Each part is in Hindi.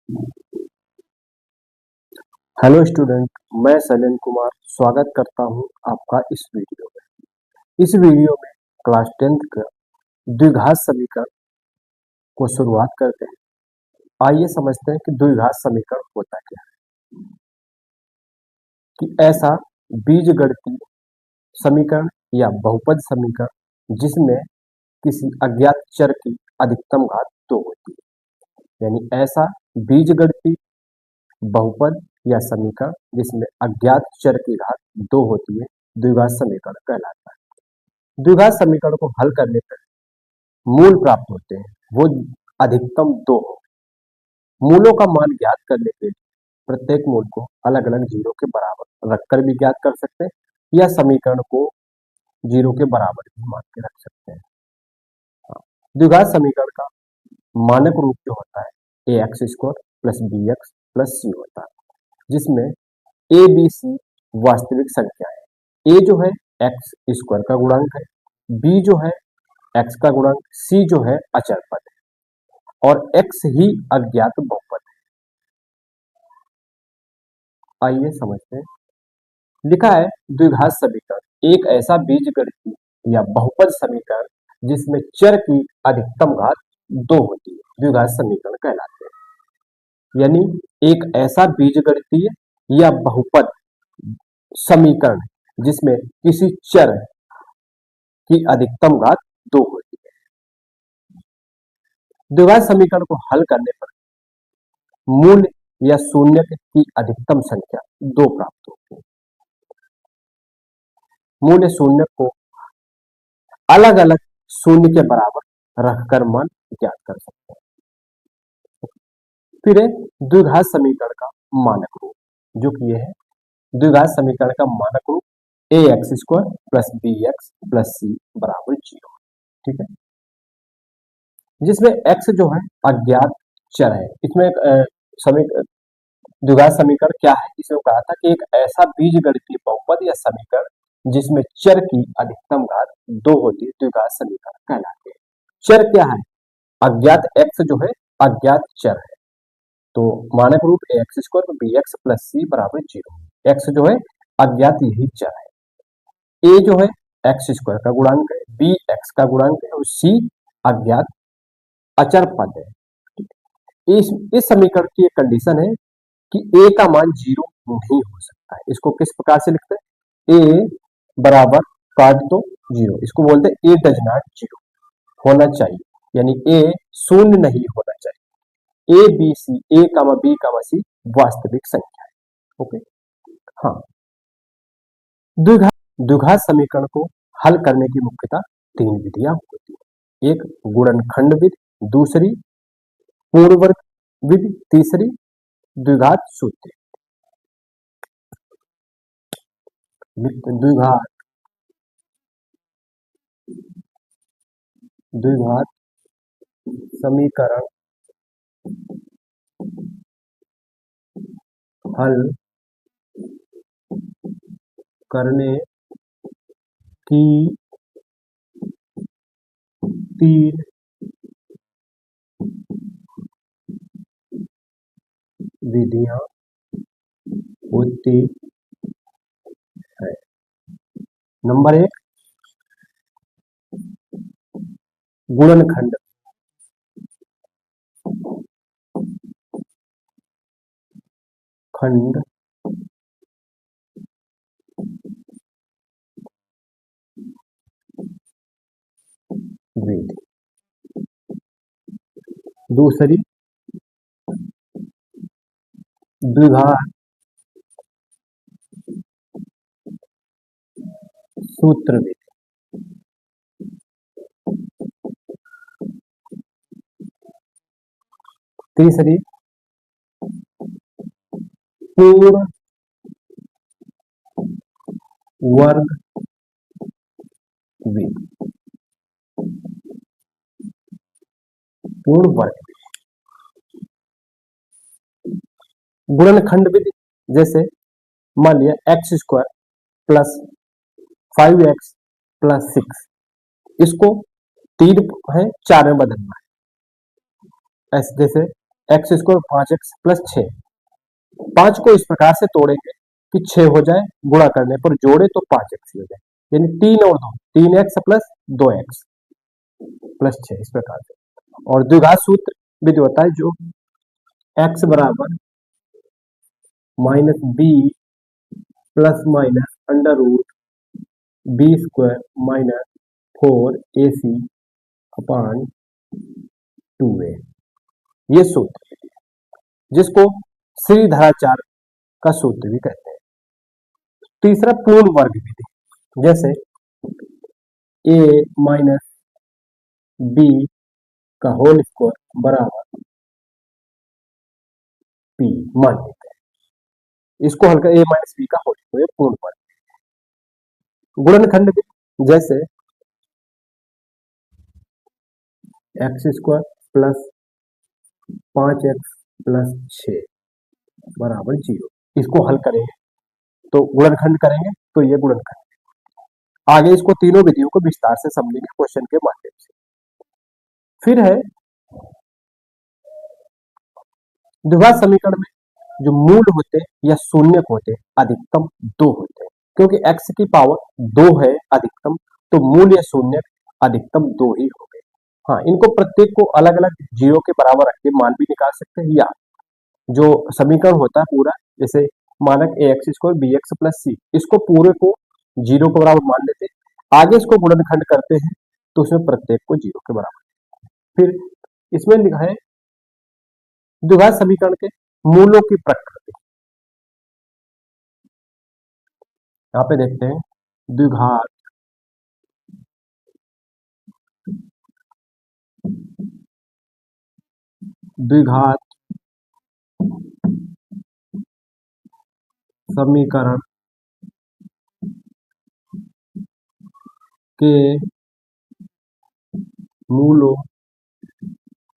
हेलो स्टूडेंट, मैं शैलेंद्र कुमार स्वागत करता हूं आपका इस वीडियो में। इस वीडियो में क्लास 10th का द्विघात समीकरण को शुरुआत करते हैं। आइए समझते हैं कि द्विघात समीकरण होता क्या है। कि ऐसा बीजगणितीय समीकरण या बहुपद समीकरण जिसमें किसी अज्ञात चर की अधिकतम घात 2 होती है, यानी ऐसा बीजगणितीय बहुपद या समीकरण जिसमें अज्ञात चर की घात 2 होती है, द्विघात समीकरण कहलाता है। द्विघात समीकरण को हल करने पर मूल प्राप्त होते हैं, वो अधिकतम 2 हो। मूलों का मान ज्ञात करने के लिए प्रत्येक मूल को अलग अलग जीरो के बराबर रखकर भी ज्ञात कर सकते हैं, या समीकरण को जीरो के बराबर भी मान के रख सकते हैं। द्विघात समीकरण का मानक रूप जो होता है a x square plus b x plus c होता है, जिसमें ए बी सी वास्तविक संख्या है। ए जो है एक्स स्क्वायर का गुणांक है, बी जो है एक्स का गुणांक, सी जो है अचर पद है और एक्स ही अज्ञात बहुपद है। आइए समझते हैं। लिखा है द्विघात समीकरण एक ऐसा बीजगणितीय या बहुपद समीकरण जिसमें चर की अधिकतम घात 2 होती है, द्विघात समीकरण कहलाते हैं। यानी एक ऐसा बीजगणितीय या बहुपद समीकरण जिसमें किसी चर की अधिकतम घात 2 होती है। द्विघात समीकरण को हल करने पर मूल या शून्य की अधिकतम संख्या 2 प्राप्त होती है। मूल या शून्य को अलग अलग शून्य के बराबर रखकर मान ज्ञात कर सकते हैं। फिर द्विघात समीकरण का मानक रूप, जो कि यह है द्विघात समीकरण का मानक रूप a x square plus b x plus c बराबर 0। ठीक है, जिसमें x जो है अज्ञात चर है। इसमें द्विघात समीकरण क्या है, इसमें कहा था कि एक ऐसा बीजगणितीय बहुपद या समीकरण जिसमें चर की अधिकतम घात 2 होती है, द्विघात समीकरण कहलाते हैं। चर क्या है? अज्ञात x जो है अज्ञात चर है, तो मानक रूप a x square b x plus c बराबर 0। एक्स जो है अज्ञात यही चर है, ए जो है एक्स स्क्वायर का गुणांक है, बी एक्स का गुणांक है और सी अज्ञात अचर पद है। इस समीकरण की एक कंडीशन है कि ए का मान 0 नहीं हो सकता है। इसको किस प्रकार से लिखते हैं? ए बराबर काट दो 0, इसको बोलते हैं ए डज नॉट 0 होना चाहिए, यानी ए शून्य नहीं होना चाहिए। A B C, A comma B comma सी वास्तविक संख्या है। ओके, हाँ। द्विघात समीकरण को हल करने की मुख्यतः 3 विधियां होती है। एक गुणनखंड विधि, दूसरी पूर्ववर्ग विधि, तीसरी द्विघात सूत्र। द्विघात द्विघात समीकरण हल करने की 3 विधियां होती है। नंबर 1 गुणनखंड खंड विधि, दूसरी द्विघात सूत्र विधि, तीसरी पूर्ण वर्ग विधि। पूर्ण वर्ग विधि गुणनखंड विधि, जैसे मान लिया x square plus 5x plus 6, इसको 3 है 4 में बदलना है। ऐसे जैसे एक्स स्क्वायर 5x प्लस 6, 5 को इस प्रकार से तोड़ेंगे कि 6 हो जाए, गुणा करने पर जोड़े तो 5x ही हो जाए, यानी 3 और 2, 3x प्लस 2x प्लस 6, इस प्रकार से। और द्विघात सूत्र विधि होता है जो x बराबर minus B plus minus under root B square minus 4ac upon 2a, ये सूत्र जिसको श्रीधराचार्य का सूत्र भी कहते हैं। तीसरा पूर्ण वर्ग विधि, जैसे a माइनस बी का होल स्क्वायर बराबर p मान लेते हैं, इसको हल कर a माइनस बी का होल स्क्वायर पूर्ण वर्ग। गुणनखंड विधि, जैसे x square plus 5x plus 6 बराबर 0, इसको हल करेंगे तो गुणनखंड करेंगे तो ये गुणनखंड। आगे इसको तीनों विधियों को विस्तार से समझेंगे क्वेश्चन के माध्यम से। फिर है द्विघात समीकरण में जो मूल होते या शून्यक होते अधिकतम 2 होते हैं, क्योंकि x की पावर 2 है अधिकतम, तो मूल या शून्यक अधिकतम 2 ही हो गए। हाँ, इनको प्रत्येक को अलग अलग 0 के बराबर रख के मान भी निकाल सकते हैं, या जो समीकरण होता है पूरा, जैसे मानक ax square bx plus c, इसको पूरे को 0 के बराबर मान लेते हैं, आगे इसको गुणनखंड करते हैं तो उसमें प्रत्येक को 0 के बराबर। फिर इसमें लिखा है द्विघात समीकरण के मूलों की प्रकृति। यहाँ पे देखते हैं द्विघात द्विघात समीकरण के मूलों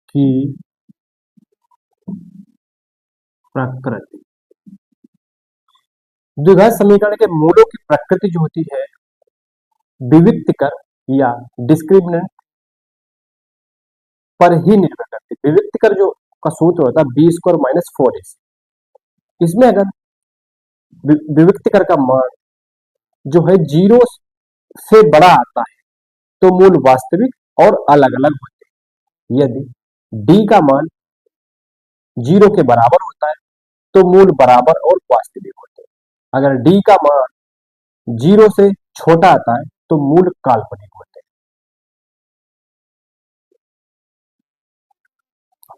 की प्रकृति। द्विघात समीकरण के मूलों की प्रकृति जो होती है विविक्तकर या डिस्क्रिमिनेंट पर ही निर्भर करती है। विविक्तकर जो का सूत्र होता है बी स्क्वायर माइनस 4ac, इसमें अगर विविक्तकर का मान जो है 0 से बड़ा आता है तो मूल वास्तविक और अलग अलग होते हैं। यदि d का मान 0 के बराबर होता है तो मूल बराबर और वास्तविक होते हैं। अगर d का मान 0 से छोटा आता है तो मूल काल्पनिक होते हैं।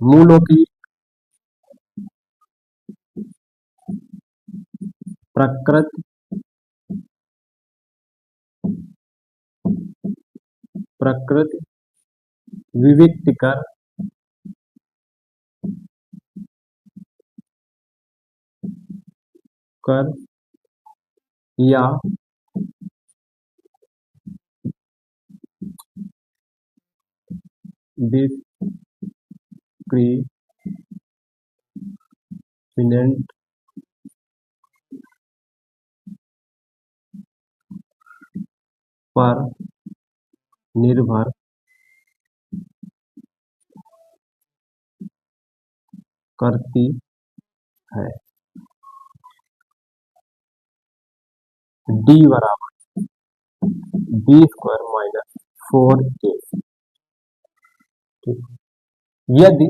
मूलों की प्रकृति विविक्तकर कर या डिस्क्रिमिनेंट पर निर्भर करती है। d बराबर बी स्क्वायर माइनस 4ac। यदि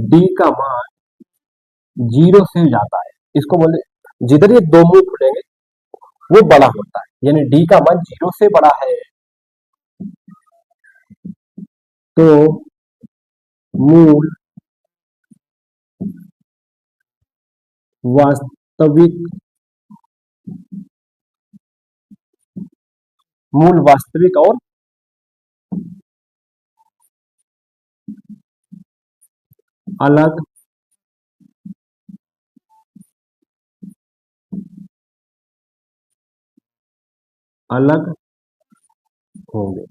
d का मान 0 से जाता है, इसको बोले जिधर ये दो मुंह खुलेंगे वो बड़ा होता है, यानी d का मान 0 से बड़ा है तो मूल वास्तविक और अलग अलग होंगे।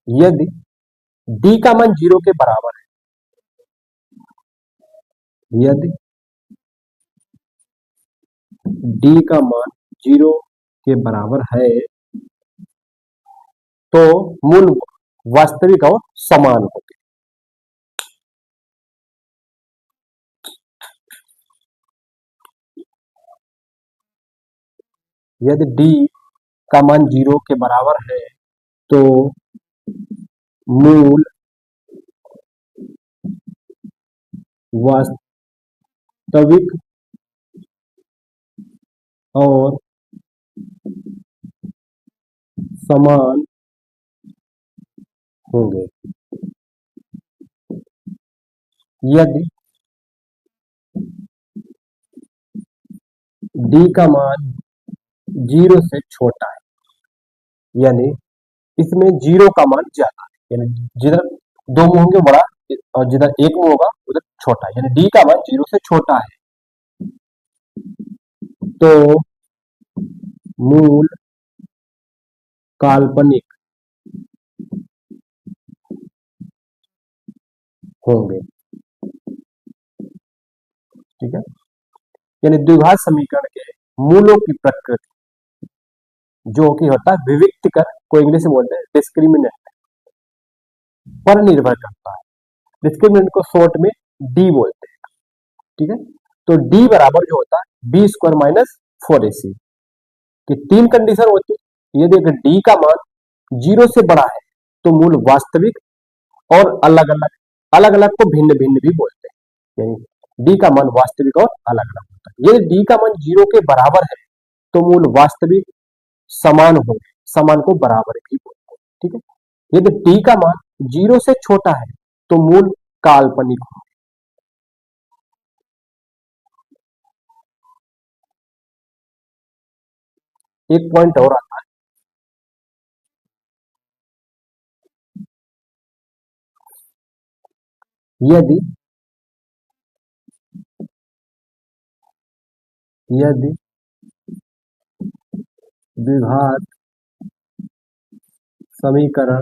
यदि d का मान 0 के बराबर है, यदि d का मान 0 के बराबर है तो मूल वास्तविक और समान होंगे। यदि d का मान 0 के बराबर है तो मूल वास्तविक और समान होंगे। यदि d का मान 0 से छोटा है, यानी इसमें 0 का मान ज्यादा है, यानी जिधर 2 मुंह होंगे बड़ा और जिधर 1 मुंह होगा उधर छोटा है, यानी d का मान 0 से छोटा है तो मूल काल्पनिक होंगे। ठीक है, यानी द्विघात समीकरण के मूलों की प्रकृति जो कि होता है विविक्तिकर, को इंग्लिश में बोलते हैं डिस्क्रिमिनेंट, पर निर्भर करता है। डिस्क्रिमिनेंट को शॉर्ट में डी बोलते हैं। ठीक है, तो डी बराबर जो होता है बी स्क्वायर माइनस 4ac की 3 कंडीशन होती है। यदि अगर डी का मान 0 से बड़ा है तो मूल वास्तविक और अलग अलग, अलग अलग को भिन्न भिन्न भी बोलते हैं, यानी डी का मान वास्तविक और अलग अलग होता है। यदि डी का मान 0 के बराबर है तो मूल वास्तविक समान होंगे, समान को बराबर भी बोलते हैं। ठीक है, यदि डी का मान 0 से छोटा है तो मूल काल्पनिक होंगे। एक पॉइंट और आता है, यदि यदि द्विघात समीकरण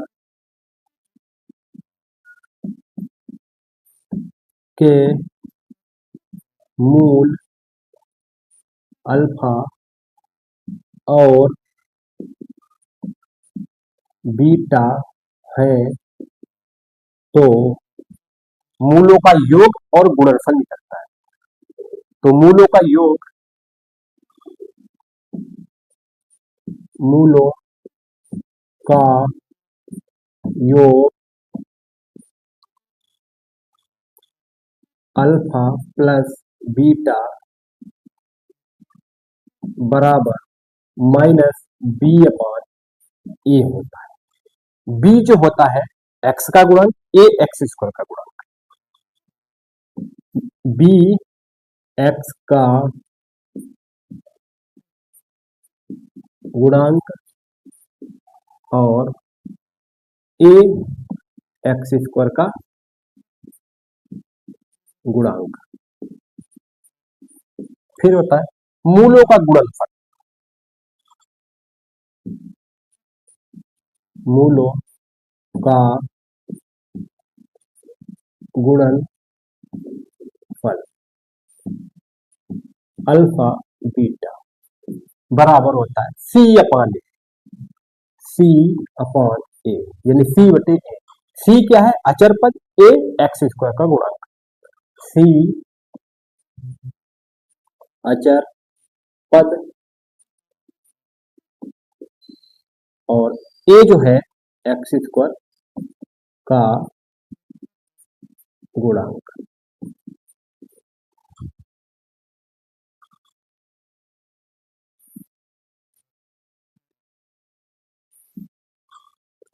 के मूल अल्फा और बीटा है तो मूलों का योग और गुणनफल निकलता है। तो मूलों का योग, मूलों का योग अल्फा प्लस बीटा बराबर माइनस बी अपॉन ए होता है। बी जो होता है एक्स का गुणन, ए एक्स स्क्वायर का गुणन। बी एक्स का गुणांक और ए एक्स स्क्वायर का गुणांक। फिर होता है मूलों का गुणनफल, मूलों का गुणनफल अल्फा बीटा बराबर होता है सी अपॉन ए, सी अपॉन ए, यानी सी बटे ए। सी क्या है? अचर पद, ए एक्स स्क्वायर का गुणांक। सी अचर पद और ए जो है एक्स स्क्वायर का गुणांक।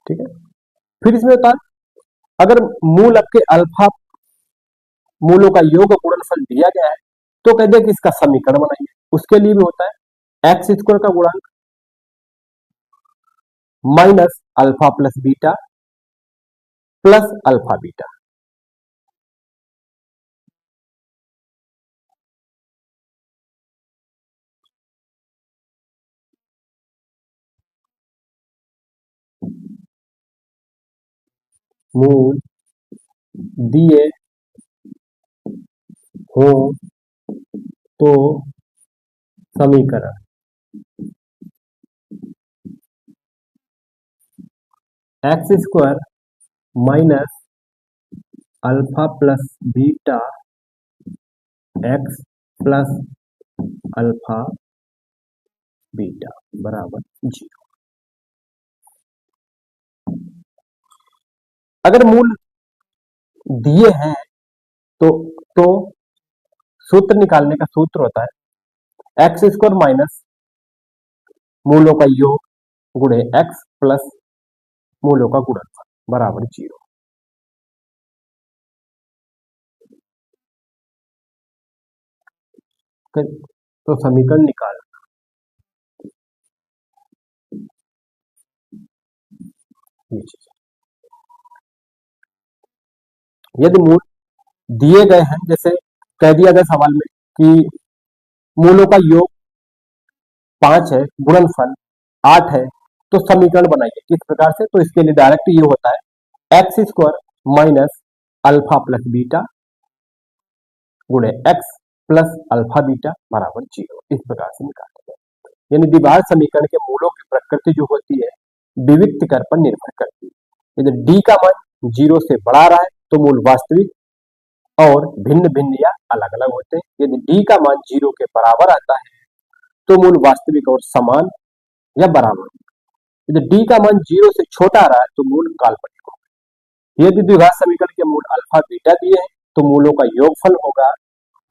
ठीक है, फिर इसमें होता है अगर मूल आपके अल्फा, मूलों का योग और गुणनफल दिया गया है तो कहते हैं कि इसका समीकरण बनाइए। उसके लिए भी होता है एक्स स्क्वायर का गुणांक minus alpha plus beta plus alpha beta. मूल दिए हो तो समीकरण x square minus alpha plus beta x plus alpha beta बराबर 0। अगर मूल दिए हैं तो तो सूत्र निकालने का सूत्र होता है एक्स स्क्वायर माइनस मूलों का योग गुणे एक्स प्लस मूलों का गुणनफल बराबर 0। तो समीकरण निकाल यदि मूल दिए गए हैं, जैसे कह दिया गया सवाल में कि मूलों का योग 5 है, गुणनफल 8 है, तो समीकरण बनाइए किस प्रकार से। तो इसके लिए डायरेक्ट ये होता है x square minus alpha plus beta गुणे एक्स प्लस अल्फा बीटा बराबर 0। इस प्रकार से निकालते हैं। यानी द्विघात समीकरण के मूलों की प्रकृति जो होती है विविक्त कर पर निर्भर करती है। यदि डी का मान 0 से बड़ा रहा है तो मूल वास्तविक और भिन्न भिन्न या अलग अलग होते हैं। यदि डी का मान 0 के बराबर आता है तो मूल वास्तविक और समान या बराबर। यदि डी का मान 0 से छोटा आ रहा है तो मूल काल्पनिक होगा। यदि द्विघात समीकरण के मूल अल्फा बीटा दिए हैं तो मूलों का योगफल होगा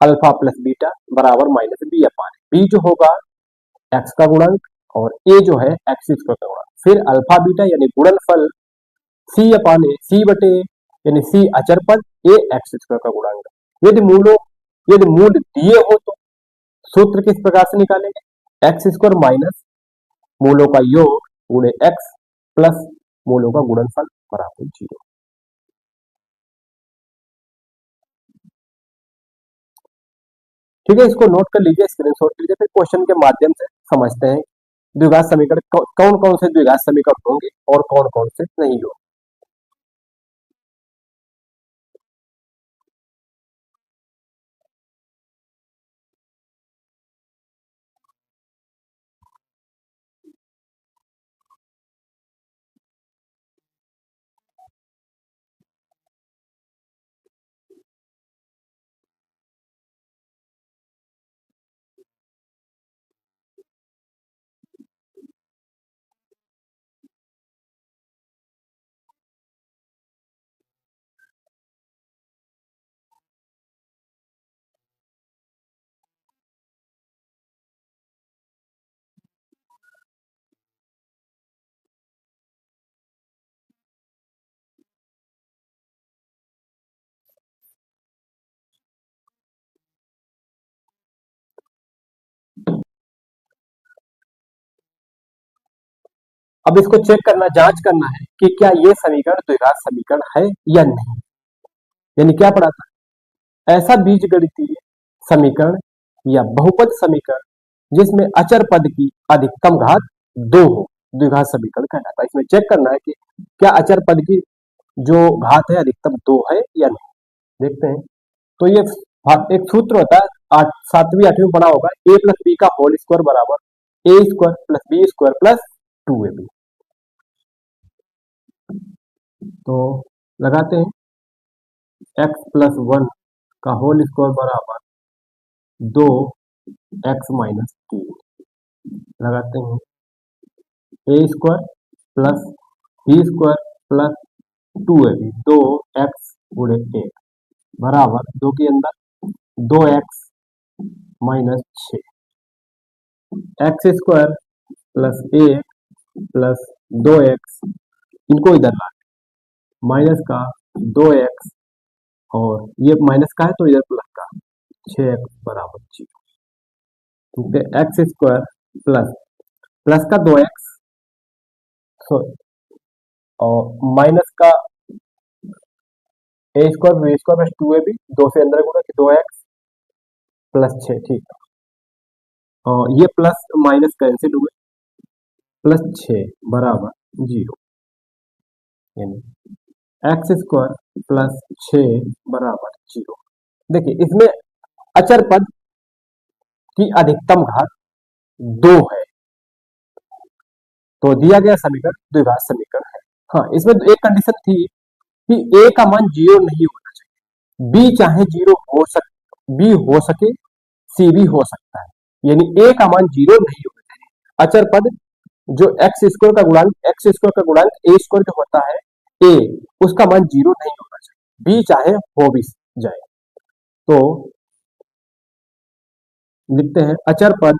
अल्फा प्लस बीटा बराबर माइनस बी अपान बी जो होगा एक्स का गुणक और ए जो है एक्स स्क्वायर का गुणक। फिर अल्फा बीटा यानी गुणनफल सी अपान ए सी बटे यानी सी अचर पद ए एक्स स्क्वायर का गुणांक। यदि मूल दिए हो तो सूत्र किस प्रकार से निकालेंगे एक्स स्क्वायर माइनस मूलों का योग गुणे एक्स प्लस मूलों का गुणनफल बराबर 0। ठीक है, इसको नोट कर लीजिए, स्क्रीनशॉट लीजिए, फिर क्वेश्चन के माध्यम से समझते हैं द्विघात समीकरण कौन कौन से द्विघात समीकरण होंगे और कौन कौन से नहीं होंगे। अब इसको चेक करना, जांच करना है कि क्या ये समीकरण द्विघात समीकरण है या नहीं। यानी क्या पढ़ा था, ऐसा बीजगणितीय समीकरण या बहुपद समीकरण जिसमें अचर पद की अधिकतम घात 2 हो द्विघात समीकरण कहलाता है। इसमें चेक करना है कि क्या अचर पद की जो घात है अधिकतम 2 है या नहीं। देखते हैं। तो ये एक सूत्र होता है 7वीं 8वीं में पढ़ा होगा ए प्लस बी का होल स्क्वायर बराबर a square plus b square plus 2ab। तो लगाते हैं एक्स प्लस 1 का होल स्क्वायर बराबर 2 एक्स माइनस 3। लगाते हैं a square plus b square plus 2ab 2 x गुणे 1 बराबर 2 के अंदर 2 x minus 6 x square plus 1 plus 2 x, इनको इधर ला माइनस का 2 एक्स और ये माइनस का है तो इधर प्लस का 6 एक्स बराबर 0। ठीक है, एक्स स्क्वायर प्लस प्लस का 2 एक्स सॉरी और माइनस का a square b square plus 2ab 2 से अंदर गुणा 2 एक्स प्लस 6। ठीक है, और ये प्लस माइनस कैंसिल हुए प्लस 6 बराबर 0। यानी एक्स स्क्वायर प्लस 6 बराबर 0। देखिए इसमें अचर पद की अधिकतम घात 2 है तो दिया गया समीकरण द्विघात समीकरण है। हाँ, इसमें तो एक कंडीशन थी कि ए का मान जीरो नहीं होना चाहिए, बी चाहे जीरो हो सक बी हो सके, सी भी हो सकता है, यानी ए का मान जीरो नहीं होना चाहिए। अचर पद जो एक्स स्क्वायर का गुणांक ए स्क्वायर जो होता है ए, उसका मान जीरो नहीं होना चाहिए, बी चाहे हो भी जाए। तो लिखते हैं अचर पद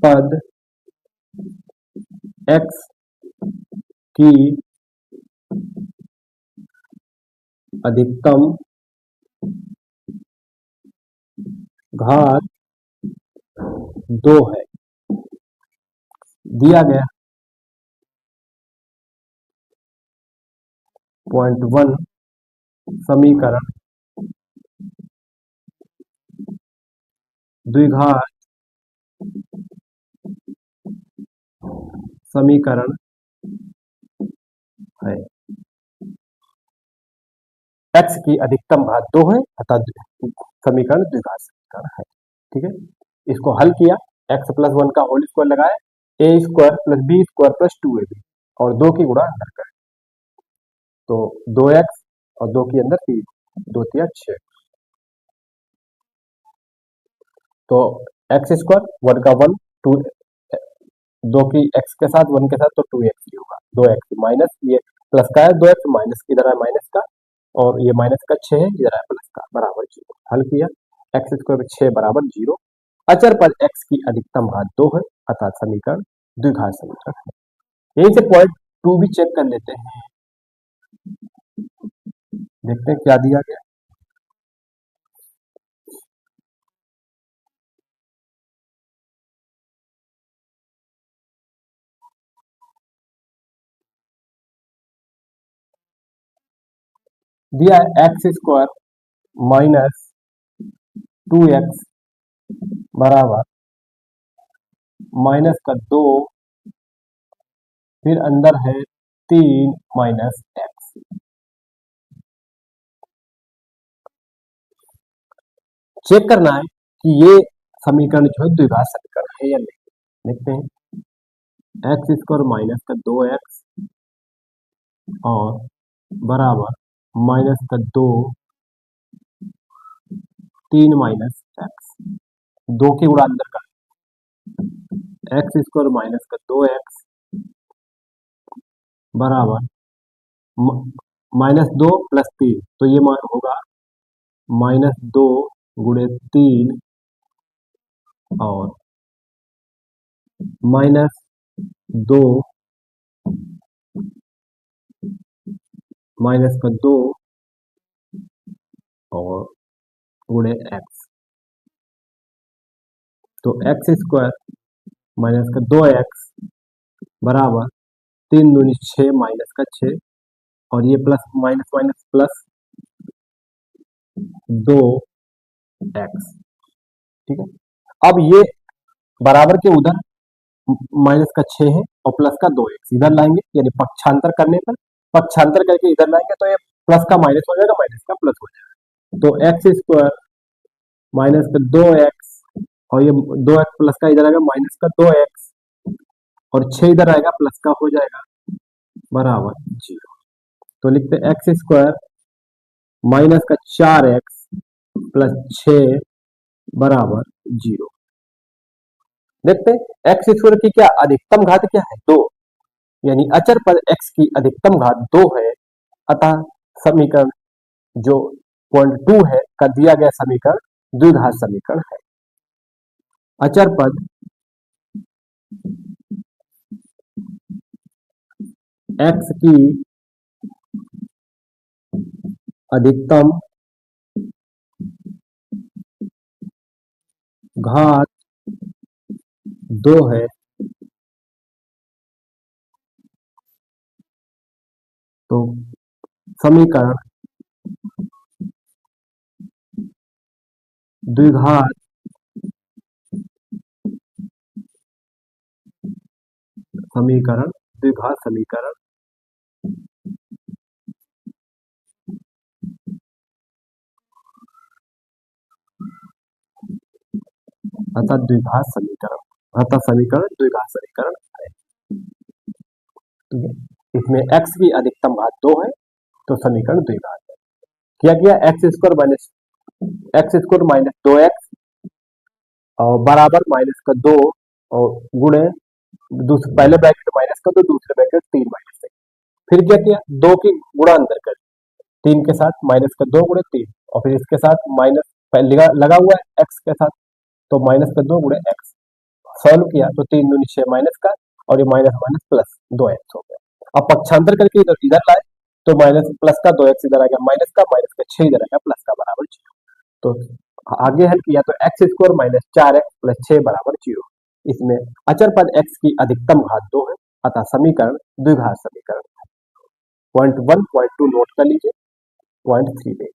पद एक्स की अधिकतम घात दो है, दिया गया पॉइंट वन समीकरण द्विघात समीकरण है, एक्स की अधिकतम घात दो है अतः समीकरण द्विघात समीकरण है। ठीक है, इसको हल किया, एक्स प्लस वन का होल स्क्वायर लगाया, a square plus b square plus two a b और दो की गुणा अंदर करें, तो दो एक्स और दो की अंदर तीन, दो तिया छह, तो एक्स स्क्वायर वन का वन, टू दो की एक्स के साथ वन के साथ तो टू एक्स ही होगा, दो एक्स माइनस ये प्लस का है, दो एक्स माइनस इधर है माइनस का, और ये माइनस का छह है, इधर है प्लस का, बराबर जीरो। हल किया, एक्स स्क्वायर में छह बराबर जीरो, अचर पर एक्स की अधिकतम घात दो है अर्थात समीकरण द्विघात समीकरण है। यहीं से पॉइंट टू भी चेक कर लेते हैं, देखते हैं क्या दिया गया। दिया है x square minus two x बराबर माइनस का दो, फिर अंदर है तीन माइनस एक्स। चेक करना है कि ये समीकरण जो है द्विघात समीकरण है या नहीं। देखते हैं, एक्स स्क्वायर माइनस का दो एक्स और बराबर माइनस का दो तीन माइनस एक्स, दो की गुणा अंदर का, एक्स स्क्वायर माइनस का दो एक्स बराबर माइनस दो प्लस तीन, तो ये होगा माइनस दो गुणे तीन और माइनस दो माइनस का दो और गुणे एक्स, तो एक्स स्क्वायर माइनस का दो एक्स बराबर तीन दूनी छः माइनस का छः और ये प्लस माइनस माइनस प्लस दो एक्स। ठीक है, अब ये बराबर के उधर माइनस का छः है और प्लस का दो एक्स इधर लाएंगे, यानी पक्षांतर करने पर पक्षांतर करके इधर लाएंगे तो ये प्लस का माइनस हो जाएगा, माइनस का प्लस हो जाएगा, तो एक्स स्क्वायर माइनस का दो एक्स और ये दो एक्स प्लस का इधर आएगा माइनस का दो एक्स और छः इधर आएगा प्लस का हो जाएगा बराबर जीरो। तो लिखते हैं एक्स स्क्वायर माइनस का चार एक्स प्लस छ बराबर जीरो। देखते हैं एक्स स्क्वायर की क्या अधिकतम घात क्या है, दो, यानी अचर पद एक्स की अधिकतम घात दो है अतः समीकरण जो पॉइंट टू है का दिया गया समीकरण द्विघात समीकरण है। अचर पद एक्स की अधिकतम घात दो है तो समीकरण द्विघात समीकरण द्विघात समीकरण अतः द्विघात समीकरण अतः समीकरण द्विघात समीकरण है। ठीक है, इसमें x की अधिकतम घात 2 है तो समीकरण द्विघात है। क्या किया, एक्स स्क्वायर माइनस 2x और बराबर माइनस का 2 और गुणे पहले ब्रैकेट माइनस का 2, दूसरे ब्रैकेट 3 माइनस 1। फिर क्या किया, 2 की गुणा अंदर कर, 3 के साथ माइनस का 2 गुणे 3 और फिर इसके साथ माइनस लगा हुआ है x के साथ, तो माइनस का 2 गुणे x। सॉल्व किया तो 3 दूनी 6 माइनस का और ये माइनस माइनस प्लस 2x हो गया। अब पक्षांतर करके इधर इधर लाए तो माइनस प्लस का 2x इधर आ गया माइनस का 6 इधर आ गया प्लस का बराबर 0। तो आगे हल किया तो x square minus 4x plus 6 बराबर 0। इसमें अचर पद x की अधिकतम घात 2 है, अतः समीकरण द्विघात समीकरण है। पॉइंट 1 पॉइंट 2 नोट कर लीजिए, पॉइंट 3 देखिए।